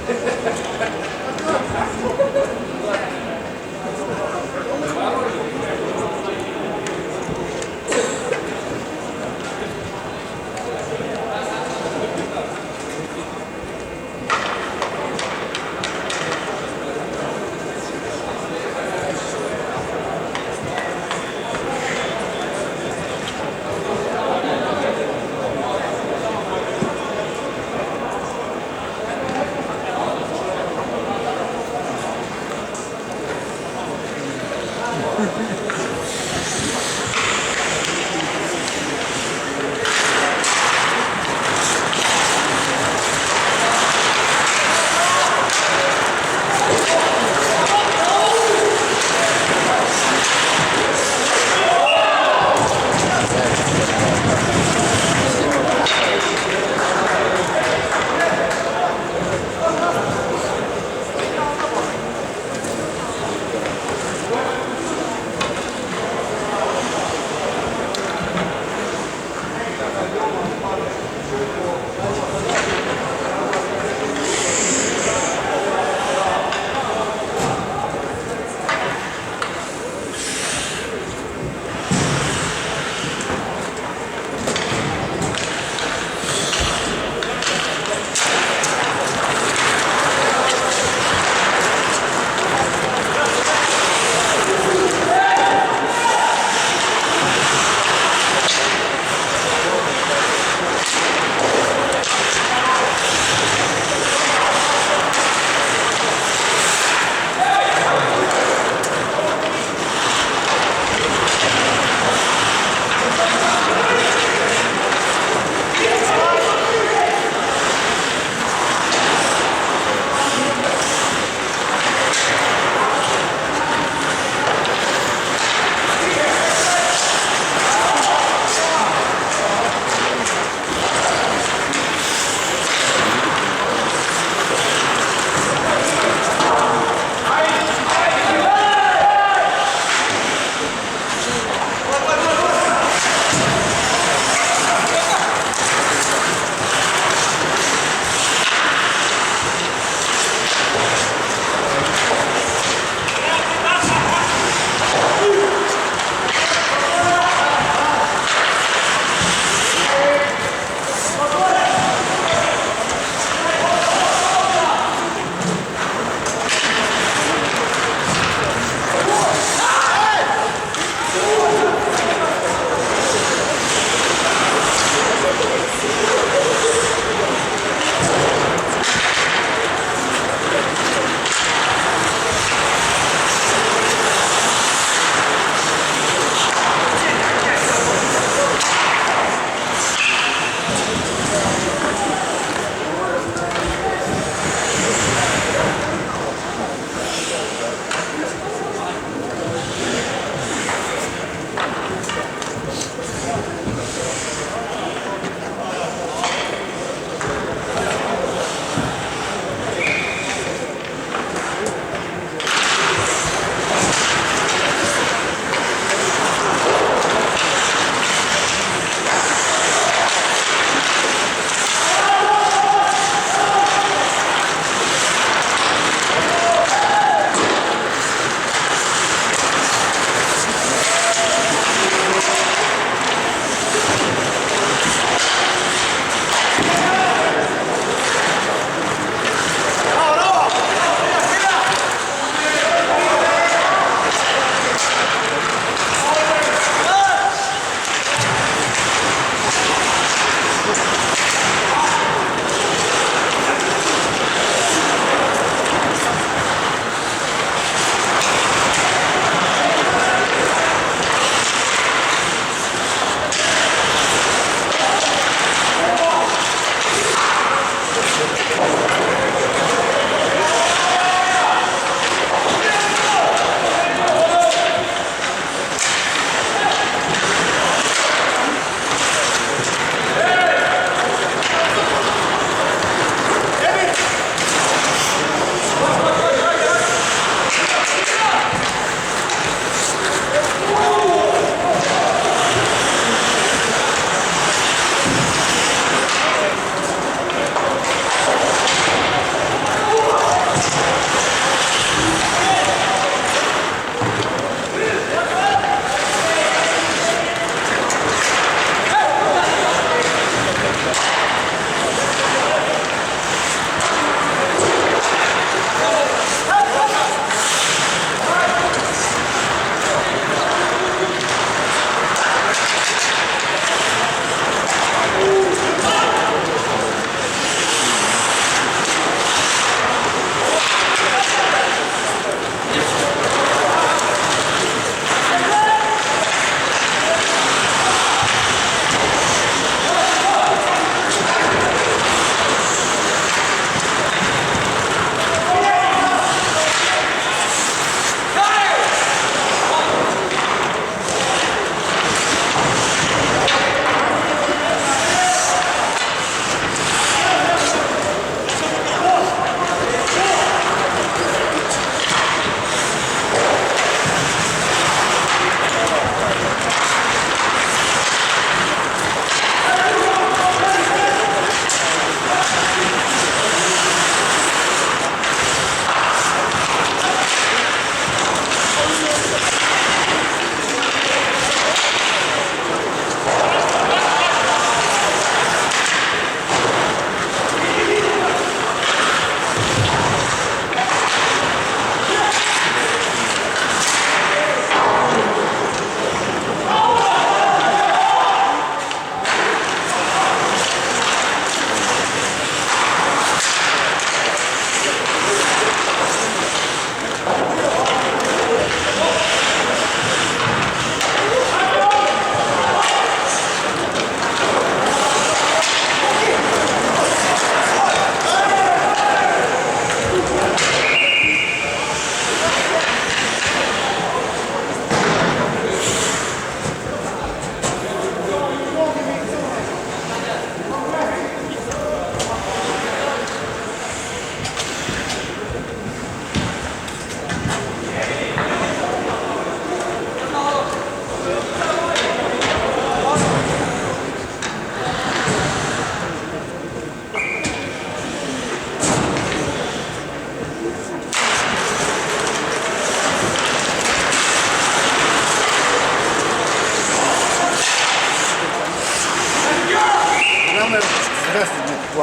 Ha ha ha.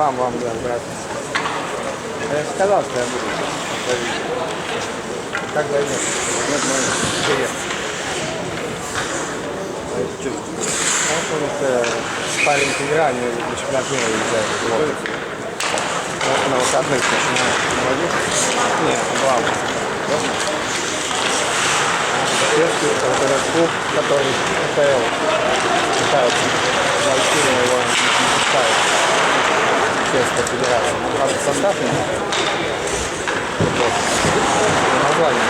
Вам, да, здравствуйте. Я же сказал, что я буду. Как зайдет? Нет, привет. Это парень федеральный на чемпионат мира уезжает. На выходных начинает. Нет, главное. Это клуб, который КХЛ пытается найти, но его не пускают. Честно, федерация. Правда, состав нет. Название.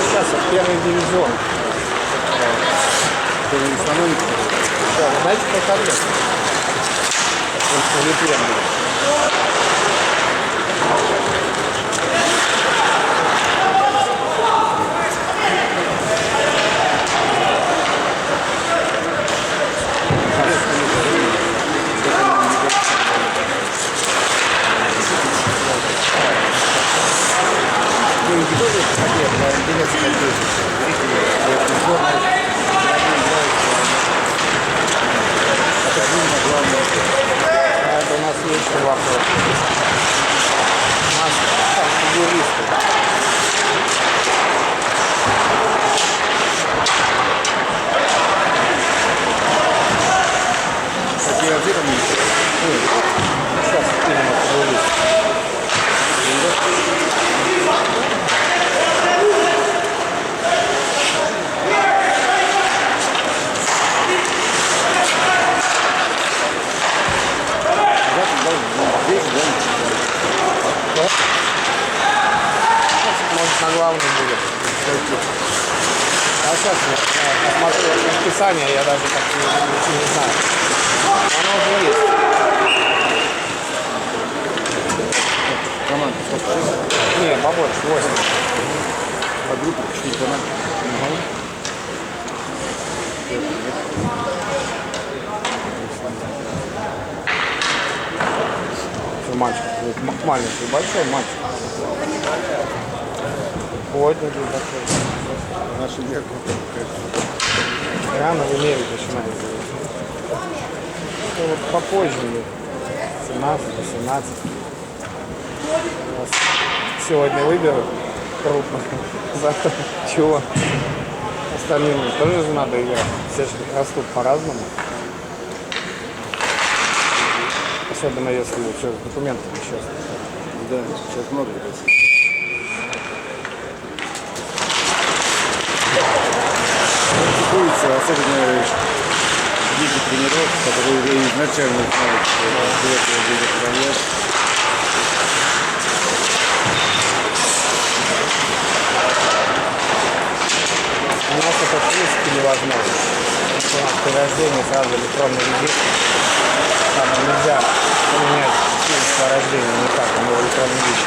Сейчас первый дивизион. Первый становится. Да, вы знаете, как это? Он не первый. Это у нас есть вопрос. У нас юристы. Какие ответы мне? Сейчас именно юристы. Может, на главный будет. А сейчас посмотрю расписание, я даже так не знаю. Оно уже есть. Команда сколько? Не, побольше, 8. По группе 4 команды. Мальчик, маленький, большой мальчик. Поднятый такой. Наши мерки. Рано в Америке начинается. Это вот попозже, 17-18. Сегодня выберут крупно. Завтра чего? Остальным тоже же надо играть. Все же растут по-разному. Особенно если еще документы еще. Да, сейчас много. Практикуются, особенно дети тренеров, которые изначально знают, что это будет проект. У нас это в принципе невозможно. У нас при рождении сразу электронный регистр. Там нельзя поменять свидетельство о рождении никак, он в электронном виде.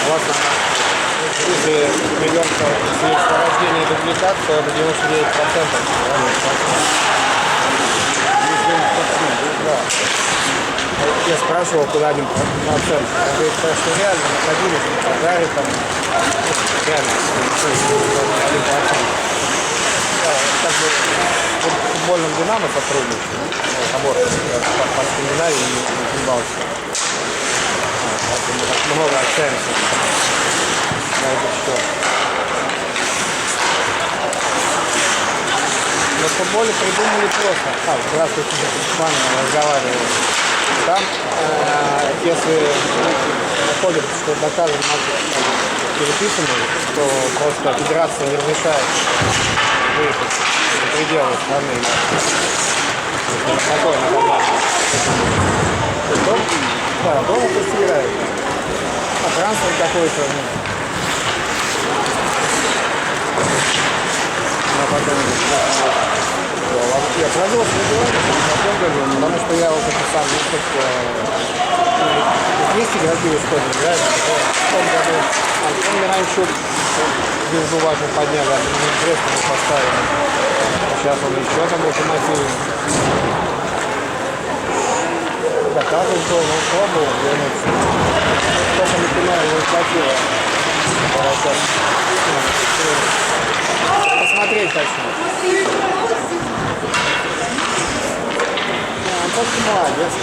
Вот, если ребенка свидетельство о рождении и дубликат, то это 99%. Да. Я спрашивал, куда 1%. Он говорит, что реально находились на пожаре, там, реально, 1%. Как бы в футбольном «Динамо» сотрудничаю, работаю по Скандинавии и Прибалтике. Мы так много общаемся на этот счет. На футболе придумали просто. Здравствуйте, с вами разговариваю. Там, если находят, что доказан переписанный, то просто федерация не разрешает выехать за пределы страны. Такое наказание. Дом, да, дома пусть играет. А транспорт какой-то, ну. А потом я продолжил делать, потому что я вот это сам вместе игровые истории играю. В том году, он раньше звезду вашу подняли, а мне интересно мы поставили. Сейчас он еще там локомотивен. Доказывает, что он пробовал вернуться. Только не понимаю, его хватило. Посмотреть хочу. Он просто молодец.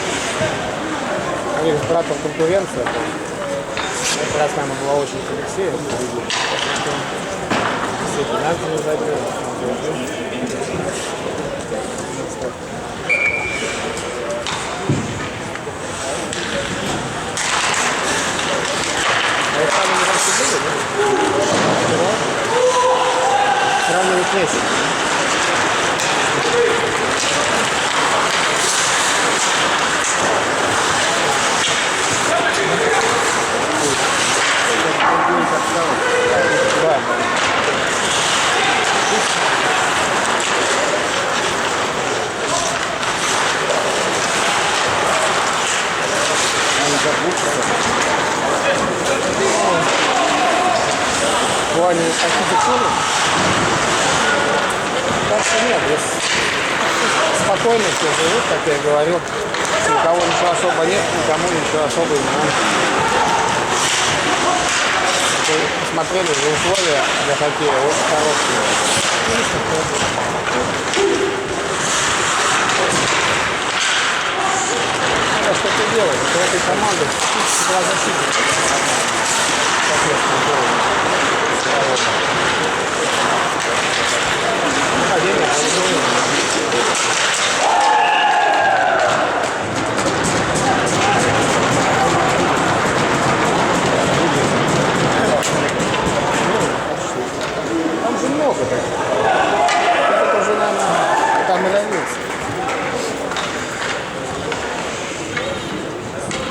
У них с братом конкуренция. Это раз, наверное, была очень Алексея. Все пенальти не забил. А это там не раньше были, да? Сравнивать Месси. Да. В плане архитектуры? Кажется, нет. Спокойно все живут, как я и говорил. Никого ничего особо нет, никому ничего особо не надо. Посмотрели, за условия для хоккея очень хорошие. Надо что-то делать. У этой команды два защитника. Там же много таких. Это уже, наверное, там и равнится.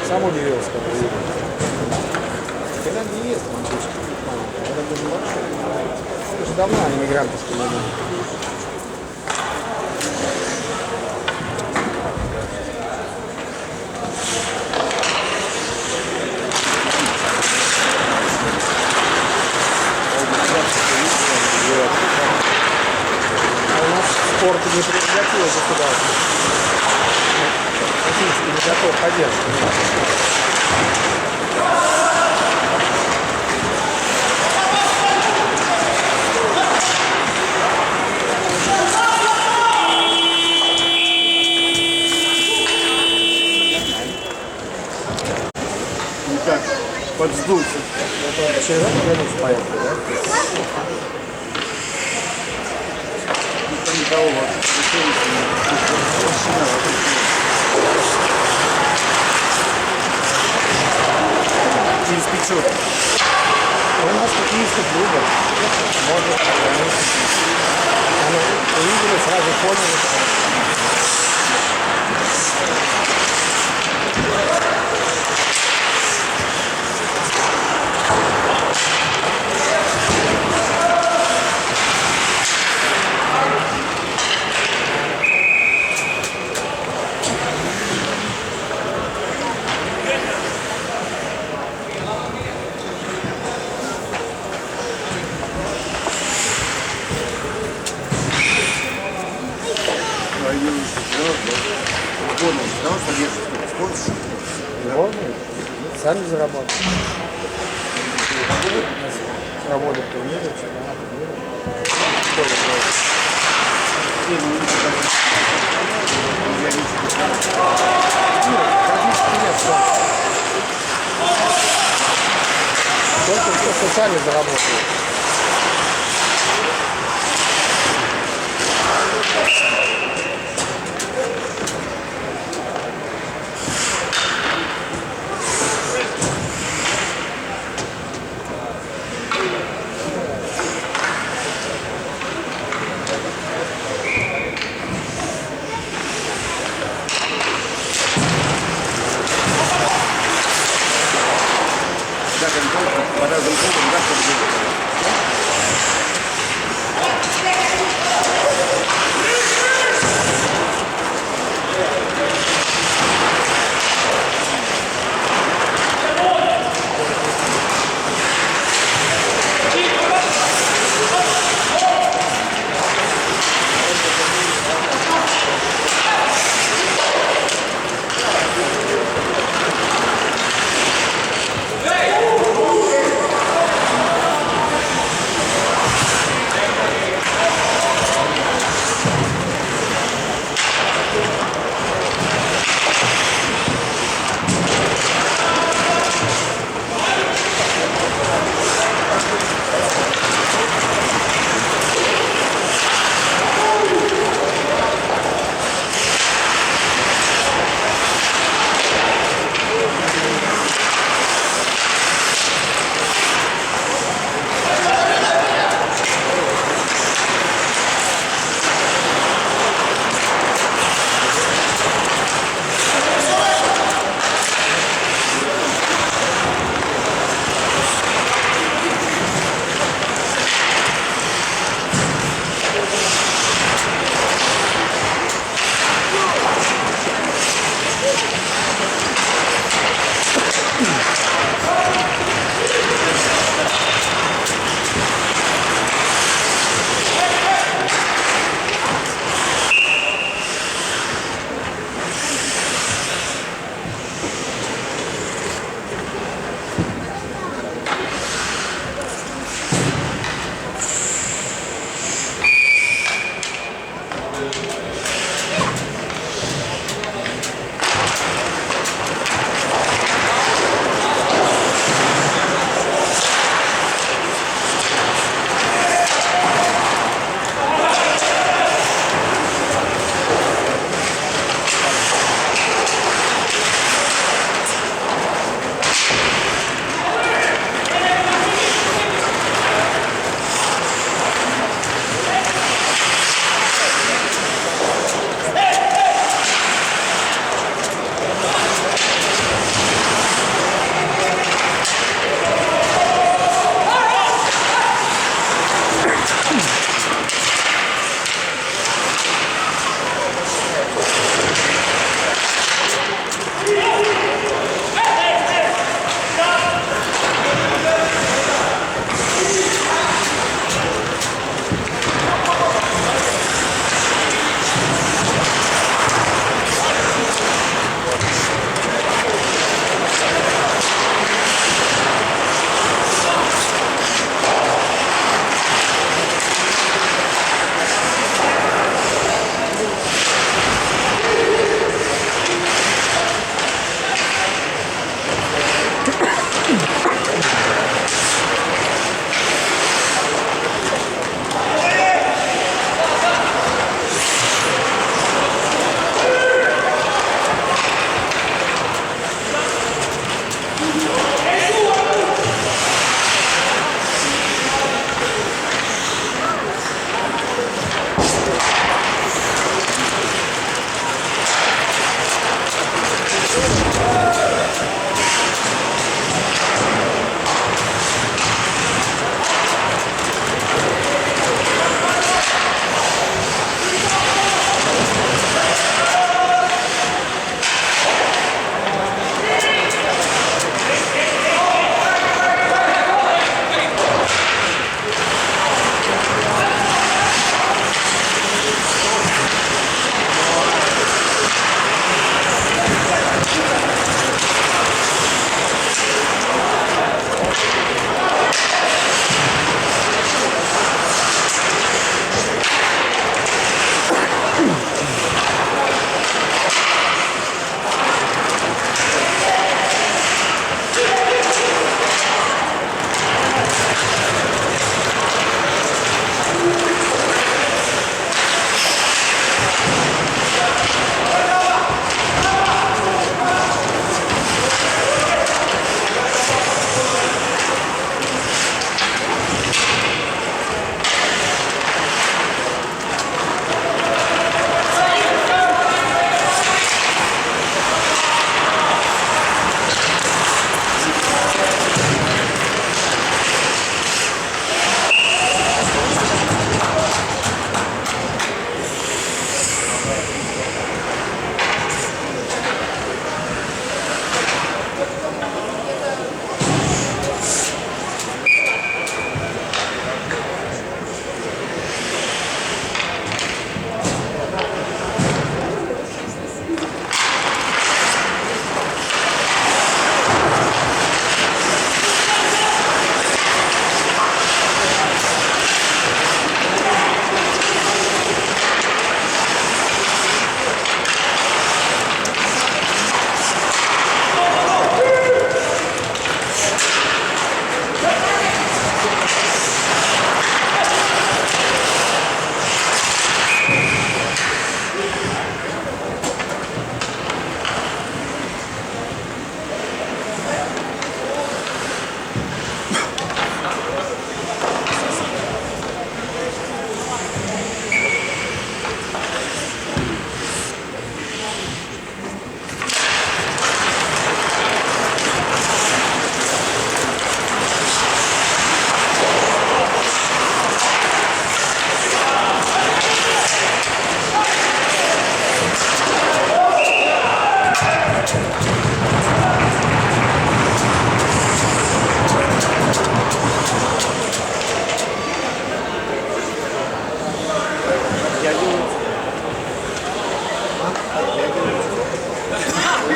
Сам удивился, когда видел. Когда не ест, он точно. Это тоже большой. Это же давно они мигранты стреляли. А у нас спорт не превратилось государство. Российский не готов поддерживать. Как подсдулся. Это через это границу поехали, да? Никого вот. Через Печору. У нас какие-то клубы. Может, они увидели, сразу поняли, сами заработали. Проводят турниры, чемпионаты мира. Только кто сами заработали. замком, вода замком, да, чтобы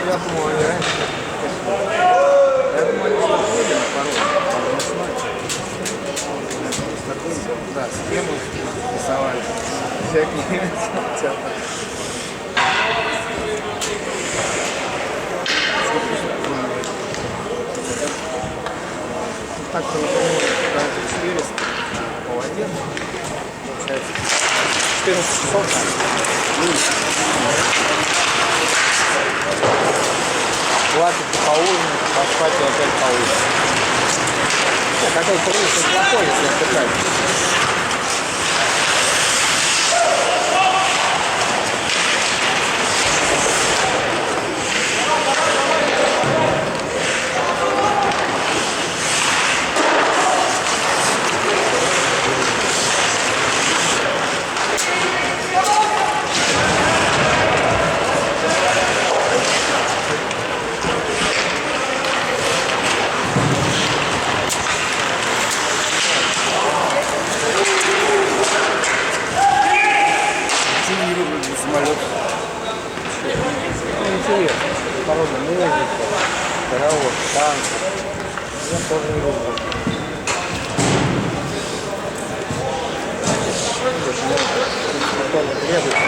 Я думал, они раньше. Я думаю, они стартули на пароль. Да, схему рисовали. Всякие. Так-то, например, 400 по воде. Получается 14 часов. Хватит поужинать, поспать и опять поужинать. Такой круиз неплохой, если отдыхать. Самолет. Ну, интересно. Порода музыка, караоке, танцы. Я тоже не люблю. Тоже требуется.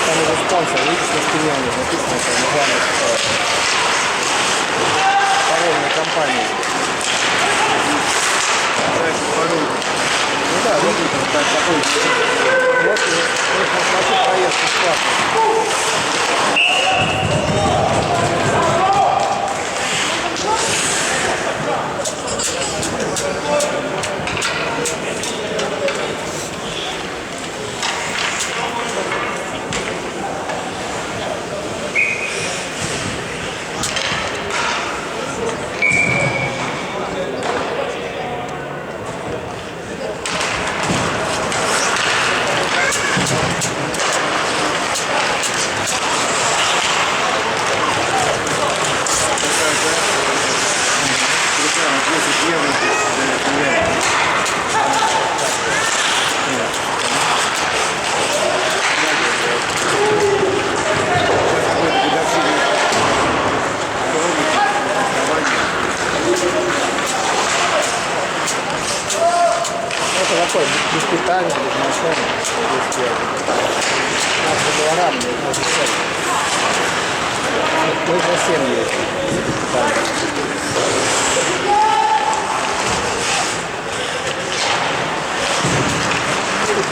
Там уже спонсор, видите, на спине у них написано, что название парольной компании. Ну да, вот такой. Вот и смотрю, проезд бесплатный. Это такой, без питания, без машины, без дела. У нас договора, мне можно сказать. Мы за 7 ездим.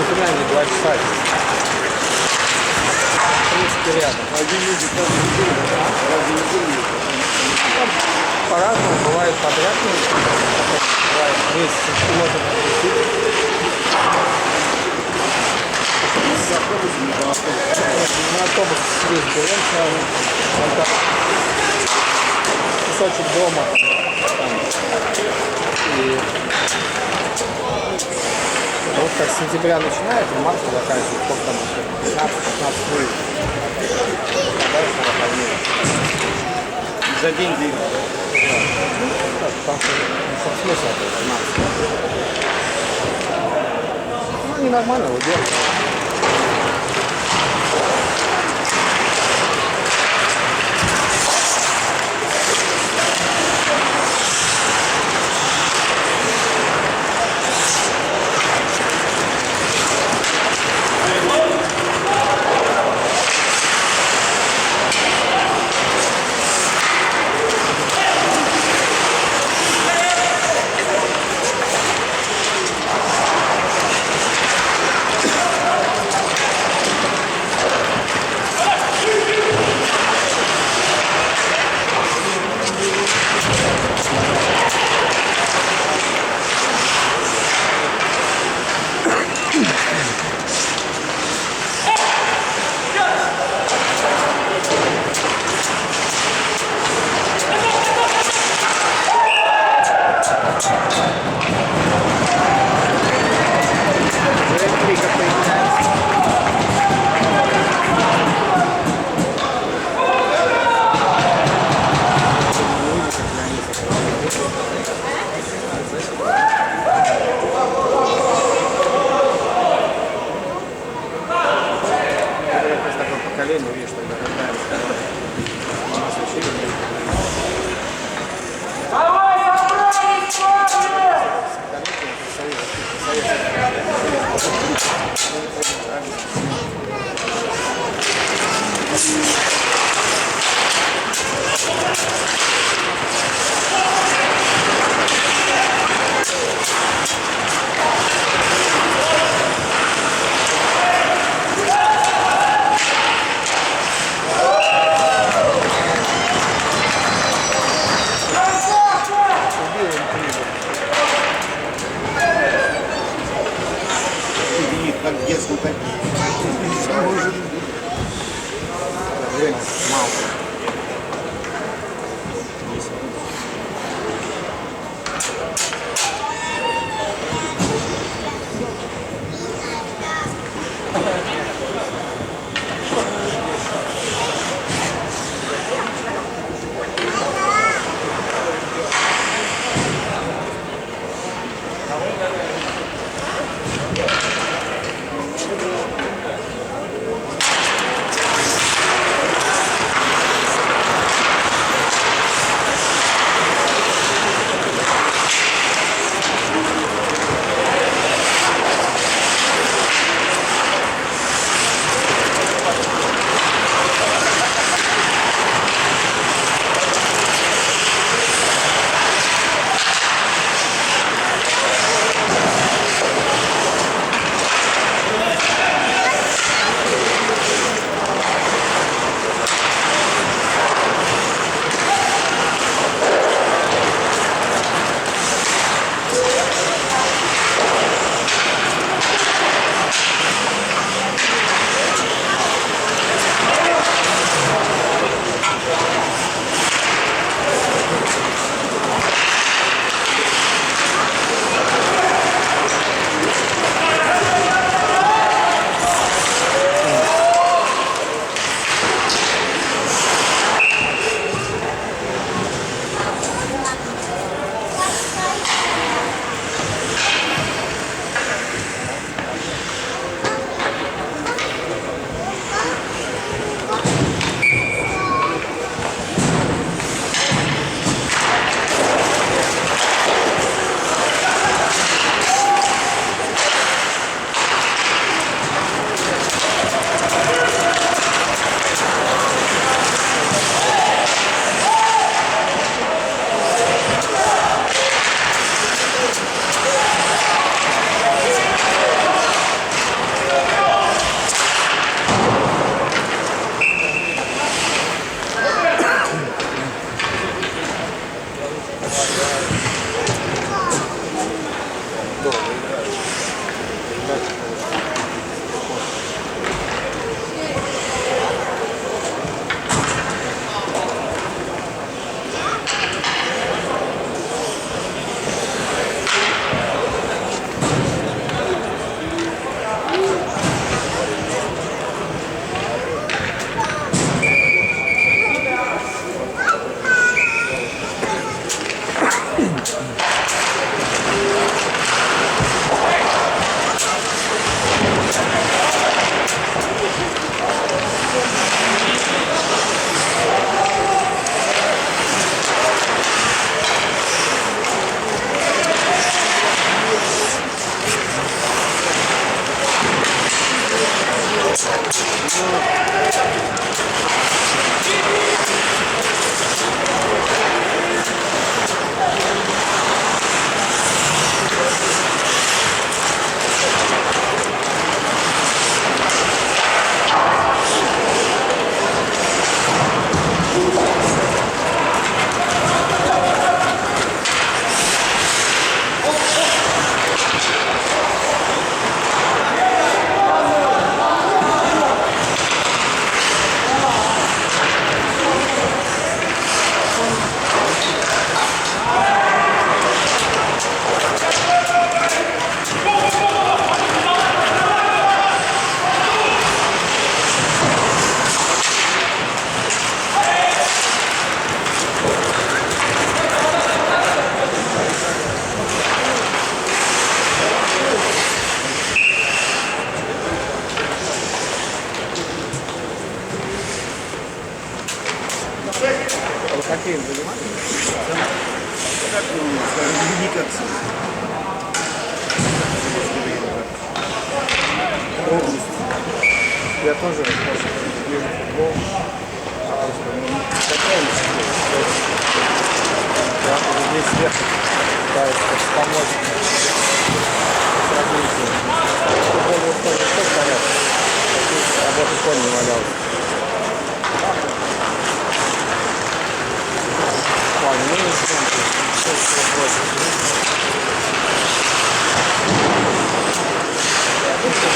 Это не 2 часа. В принципе, рядом. Один ездит каждую неделю, каждую неделю. По-разному, бывает подряд, бывает месяц, можно пропустить. С автобусом, не по автобусу. На автобус весь берем сразу, он там кусочек дома, там. И вот как с сентября начинает, и марта заканчивает, сколько там еще, 15-16 выездов. А дальше выходные. За день двигаться. Потому что смысл это 15. Ну, ненормально, удерживает. Мало. Хоккеем занимаетесь? Как, скажем, медикация. Область. Я тоже после вижу футбол. Просто катаемся. Я уже здесь ехал. Пытаюсь помочь с развитием. Футбол вот тоже все в порядке. Работы конь не валялся. Ладно, ну не смотрим. Все против.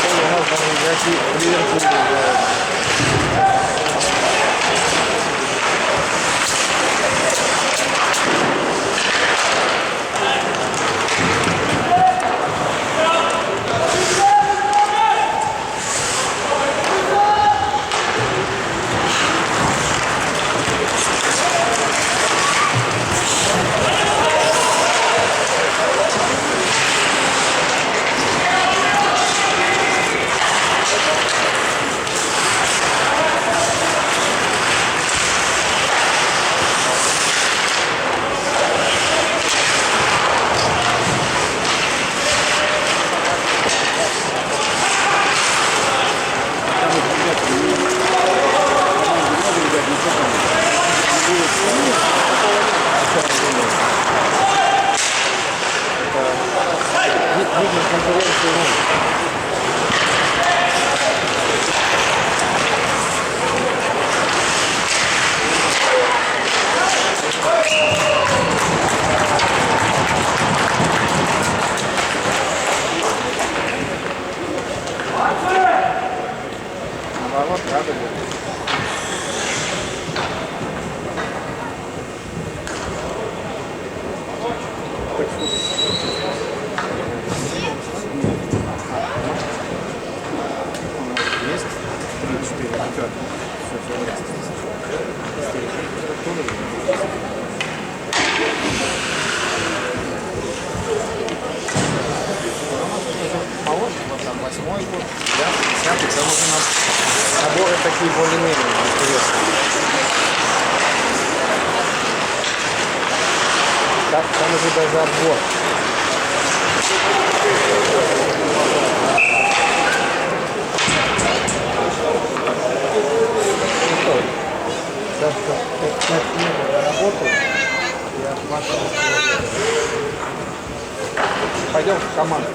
У нас там игроки Ливерпуля играют. Видно конкуренцию нет. Наоборот, надо будет. Есть 3-4 пятерки. Все вместе. Моложе, вот там 8-й год, 9-й, 10-й, там уже наборы такие более-менее интересные. Там уже даже отбор. Сейчас как работаю, я пошел. Пойдем в команду.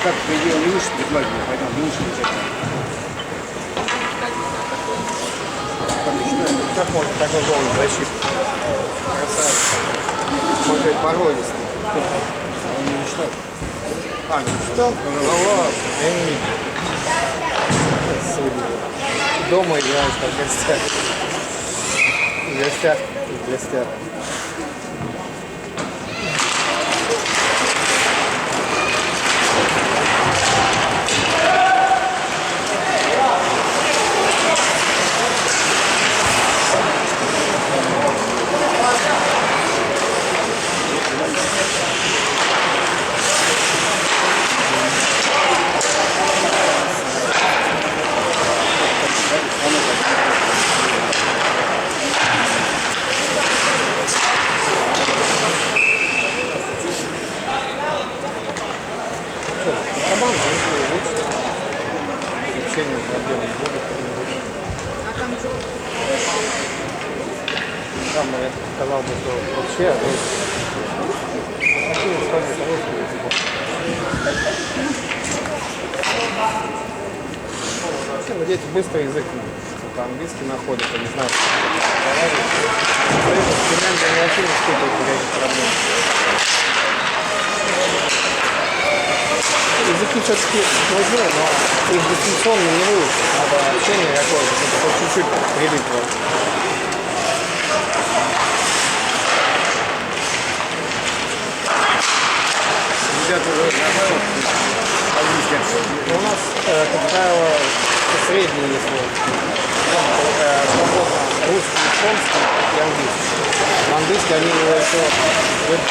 Как предел не выше предлагали, поэтому не выше взять. Как можно такой голый защит? Красавец. Может быть, породистый. Он не мечтал. Не читал? Ну ладно, я не видел. Судя. Дома играешь, как в гостях. В гостях. Кабан, лучше. Лечение проблем не будет. Там я сказал бы, что вообще такие условия того, что вообще дети быстро язык по-английски находят, не знаю, что разговаривают. Поэтому в Финляндии они вообще не испытывают никаких проблем. Языки все-таки нужны, но их дистанционно не выучить. Надо общение какое-то, чтобы хоть чуть-чуть прилить его. Ребята уже разговаривают по-английски. Но у нас, как правило, средний, если свободно русский, японский и английский. На английский они его еще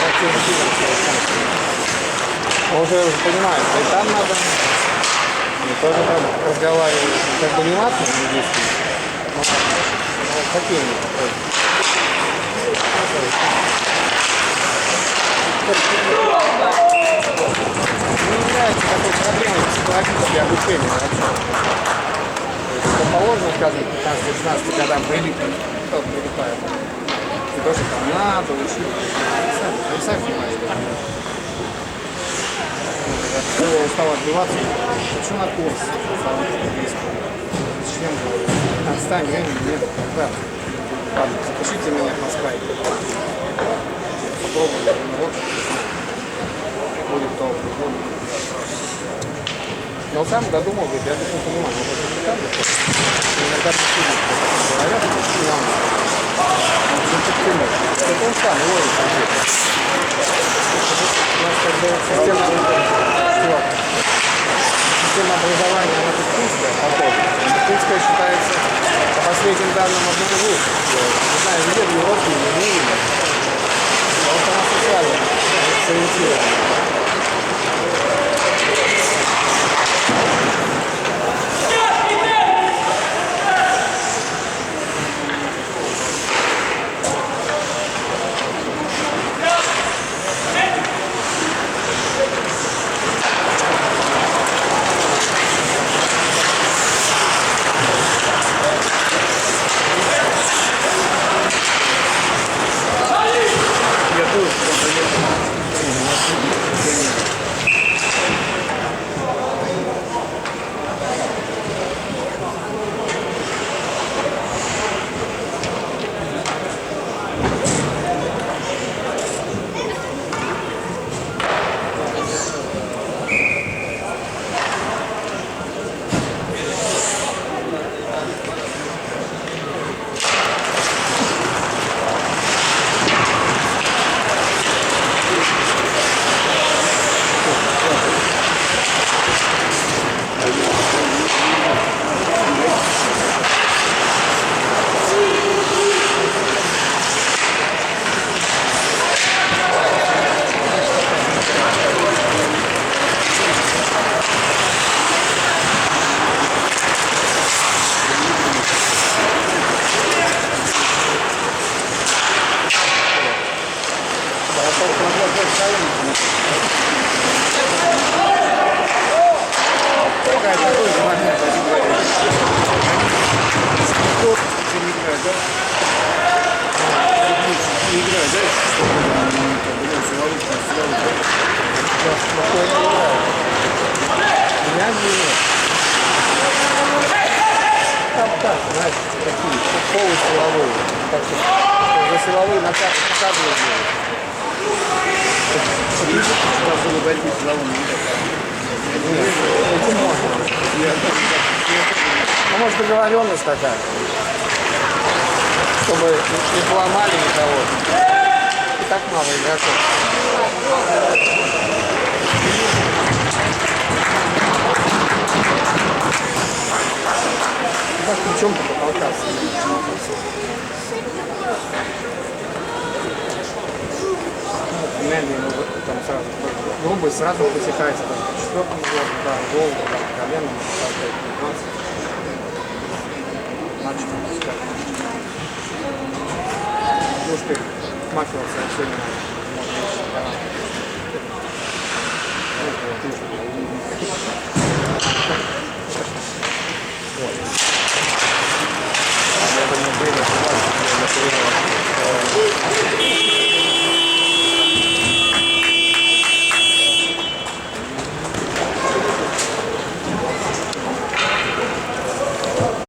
активно совершенствуют. Он уже понимает, что и там надо, и тоже там разговаривают, как бы не матно английский, но какие они такой. Не является такой проблемой психологическое обучение вообще. То есть положено, скажем, 15-16 годам прилипнуть, кто прилипает. И то, что там надо учить. Вы сами понимаете. Я устал отбиваться. Хочу на курс. Зачем? Отстань, времени нет. Да. Ладно, запишите меня на скайп. Попробуйте. Вот. Будет толк. Но сам додумал, говорит, я не понимаю, но это не так. Иногда говорят, это он сам ловит. У нас как бы система образования, она тут финская, похоже. Финская считается, по последним данным, одной из лучших. Не знаю, где в Европе или в мире. Потому что она социально сориентирована. Полусиловые. Так что за силовые наказывают. Должны дойти силовым. Нет, этим можно. Ну, может, договоренность такая, чтобы не поломали никого. И так мало игроков. Так плечом-то потолкаться. Финляндия, ну, вот там сразу, грубость сразу пресекается, там, четвертым годом, да, голову, там, коленом, 15. Матч там пускать. Ну, что максимум совершенно можно. Я думаю, время 20 материала